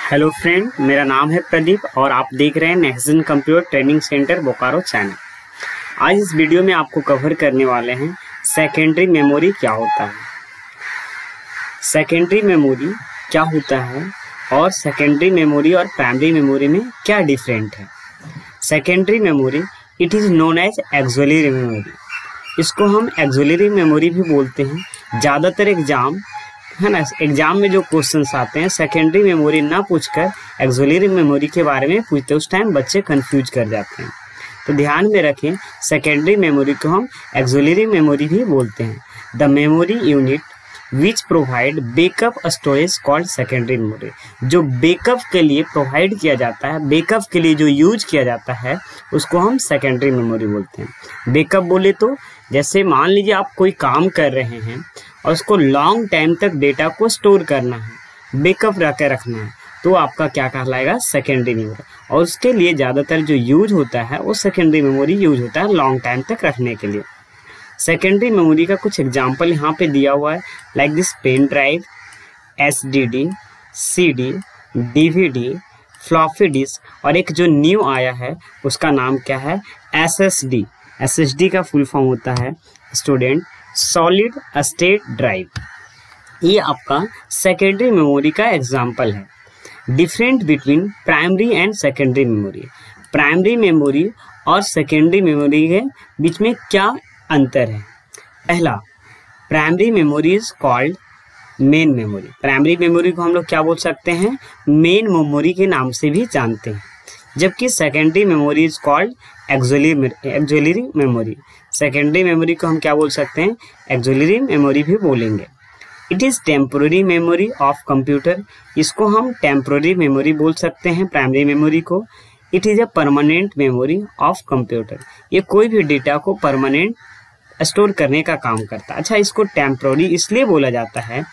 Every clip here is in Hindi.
हेलो फ्रेंड, मेरा नाम है प्रदीप और आप देख रहे हैं Nexon computer training centre Bokaro channel. आज इस वीडियो में आपको कवर करने वाले हैं सेकेंडरी मेमोरी क्या होता है, सेकेंडरी मेमोरी क्या होता है और सेकेंडरी मेमोरी और प्राइमरी मेमोरी में क्या डिफरेंट है। Secondary memory it is known as auxiliary memory, इसको हम एक्सिलरी मेमोरी भी बोलते हैं। ज़्यादातर एग्जाम में जो क्वेश्चंस आते हैं सेकेंडरी मेमोरी ना पूछकर एक्सिलरी मेमोरी के बारे में पूछते, उस टाइम बच्चे कंफ्यूज कर जाते हैं। तो ध्यान में रखें, सेकेंडरी मेमोरी को हम एक्सिलरी मेमोरी भी बोलते हैं। The memory unit which provide backup storage called secondary memory. जो बैकअप के लिए प्रोवाइड किया जाता है, बैकअप के लिए जो यूज किया जाता है, उसको हम सेकेंडरी मेमोरी बोलते हैं। बैकअप बोले तो जैसे मान लीजिए आप कोई काम कर रहे हैं और उसको लॉन्ग टाइम तक डेटा को स्टोर करना है, बैकअप रखना है, तो आपका क्या कहलाएगा, सेकेंडरी मेमोरी। और उसके लिए ज़्यादातर जो यूज होता है वो सेकेंडरी मेमोरी यूज होता है लॉन्ग टाइम तक रखने के लिए। सेकेंडरी मेमोरी का कुछ एग्जाम्पल यहाँ पे दिया हुआ है, like this pen drive, SSD, CD, DVD, floppy disk, और एक जो न्यू आया है उसका नाम क्या है, SSD। SSD का फुल फॉर्म होता है स्टूडेंट सॉलिड स्टेट ड्राइव। ये आपका सेकेंडरी मेमोरी का एग्जाम्पल है। Different between primary and secondary memory. Primary memory और सेकेंडरी मेमोरी के बीच में क्या अंतर है। पहला, primary memory is called main memory. Primary memory को हम लोग क्या बोल सकते हैं, मेन मेमोरी के नाम से भी जानते हैं। जबकि secondary memory is called axillary memory. Secondary memory को हम क्या बोल सकते हैं, एक्सिलरी मेमोरी भी बोलेंगे। It is temporary memory of computer. इसको हम टेम्पोररी मेमोरी बोल सकते हैं प्राइमरी मेमोरी को। It is a permanent memory of computer. ये कोई भी डेटा को परमानेंट स्टोर करने का काम करता है। अच्छा, इसको टेम्पोररी इसलिए बोला जाता है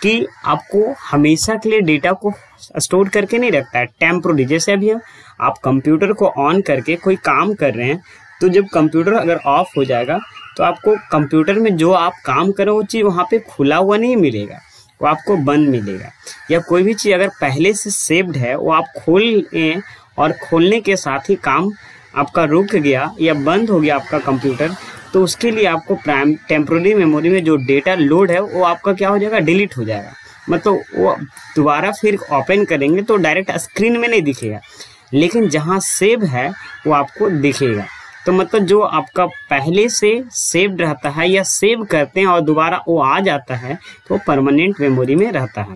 कि आपको हमेशा के लिए डेटा को स्टोर करके नहीं रखता है। टेम्पोररी, जैसे अभी आप कंप्यूटर को ऑन करके कोई काम कर रहे हैं, तो जब कंप्यूटर अगर ऑफ हो जाएगा तो आपको कंप्यूटर में जो आप काम करो वो चीज़ वहाँ पे खुला हुआ नहीं मिलेगा, वो आपको बंद मिलेगा। या कोई भी चीज़ अगर पहले से सेव्ड है वो आप खोलें और खोलने के साथ ही काम आपका रुक गया या बंद हो गया आपका कंप्यूटर, तो उसके लिए आपको टेम्पोररी मेमोरी में जो डेटा लोड है वो आपका क्या हो जाएगा, डिलीट हो जाएगा। मतलब वो दोबारा फिर ओपन करेंगे तो डायरेक्ट स्क्रीन में नहीं दिखेगा, लेकिन जहाँ सेव है वो आपको दिखेगा। तो मतलब जो आपका पहले से सेव्ड रहता है या सेव करते हैं और दोबारा वो आ जाता है तो परमानेंट मेमोरी में रहता है।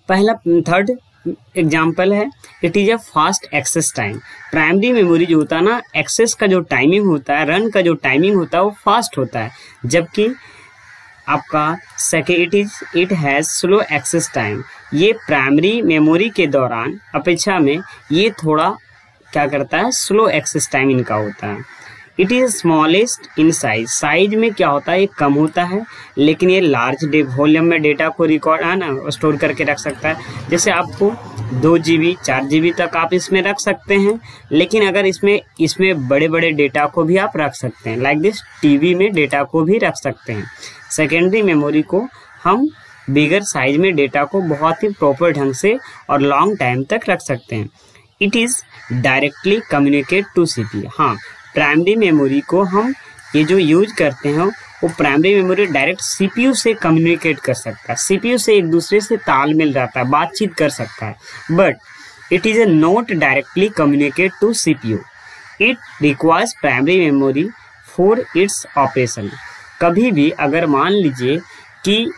पहला थर्ड एग्जाम्पल है, it is a fast access time. Primary memory जो होता है ना, एक्सेस का जो टाइमिंग होता है, रन का जो टाइमिंग होता है वो फास्ट होता है, जबकि आपका it has slow access time. ये प्राइमरी मेमोरी के दौरान अपेक्षा में ये थोड़ा क्या करता है, स्लो एक्सेस टाइम इनका होता है। It is smallest in size. Size में क्या होता है, ये कम होता है, लेकिन ये लार्ज वॉल्यूम में डेटा को स्टोर करके रख सकता है। जैसे आपको 2 GB 4 GB तक आप इसमें रख सकते हैं, लेकिन अगर इसमें बड़े बड़े डेटा को भी आप रख सकते हैं, लाइक दिस टीवी में डेटा को भी रख सकते हैं। सेकेंडरी मेमोरी को हम बिगर साइज में डेटा को बहुत ही प्रॉपर ढंग से और लॉन्ग टाइम तक रख सकते हैं। It is directly communicate to CPU। हाँ, प्राइमरी मेमोरी को हम ये जो यूज करते हैं वो प्राइमरी मेमोरी डायरेक्ट CPU से कम्युनिकेट कर सकता है, CPU से एक दूसरे से तालमेल रहता है, बातचीत कर सकता है। But it is a not directly communicate to CPU। It requires primary memory for its operation. कभी भी अगर मान लीजिए कि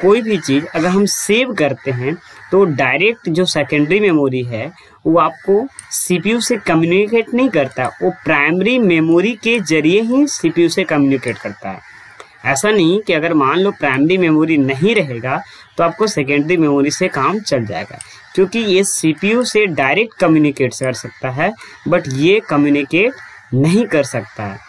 कोई भी चीज़ अगर हम सेव करते हैं तो डायरेक्ट जो सेकेंडरी मेमोरी है वो आपको CPU से कम्युनिकेट नहीं करता, वो प्राइमरी मेमोरी के जरिए ही CPU से कम्युनिकेट करता है। ऐसा नहीं कि अगर मान लो प्राइमरी मेमोरी नहीं रहेगा तो आपको सेकेंडरी मेमोरी से काम चल जाएगा, क्योंकि ये CPU से डायरेक्ट कम्युनिकेट कर सकता है, बट ये कम्युनिकेट नहीं कर सकता है।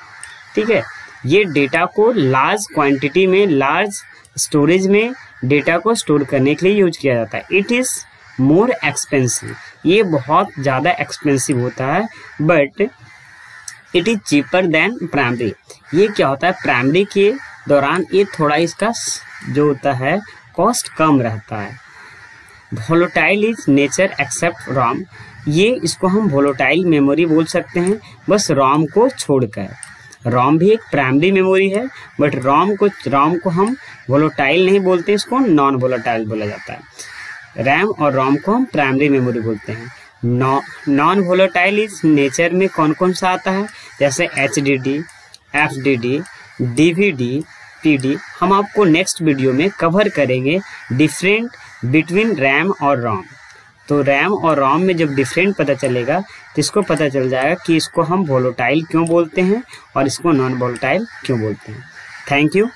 ठीक है, ये डेटा को लार्ज क्वांटिटी में, लार्ज स्टोरेज में डेटा को स्टोर करने के लिए यूज किया जाता है। It is more expensive. ये बहुत ज़्यादा एक्सपेंसिव होता है, but it is cheaper than primary. ये क्या होता है, प्राइमरी के दौरान ये थोड़ा इसका जो होता है कॉस्ट कम रहता है। Volatile is nature except ROM, ये इसको हम वोलेटाइल मेमोरी बोल सकते हैं बस रॉम को छोड़कर। रॉम भी एक प्राइमरी मेमोरी है बट रॉम को हम वोलेटाइल नहीं बोलते, इसको नॉन वोलेटाइल बोला जाता है। रैम और रॉम को हम प्राइमरी मेमोरी बोलते हैं। नॉन वोलेटाइल इज नेचर में कौन कौन सा आता है, जैसे HDD, FDD, DVD, PD। हम आपको नेक्स्ट वीडियो में कवर करेंगे डिफरेंट बिटवीन रैम और रॉम। तो रैम और रॉम में जब डिफरेंट पता चलेगा तो इसको पता चल जाएगा कि इसको हम वोलेटाइल क्यों बोलते हैं और इसको नॉन वोलेटाइल क्यों बोलते हैं। Thank you.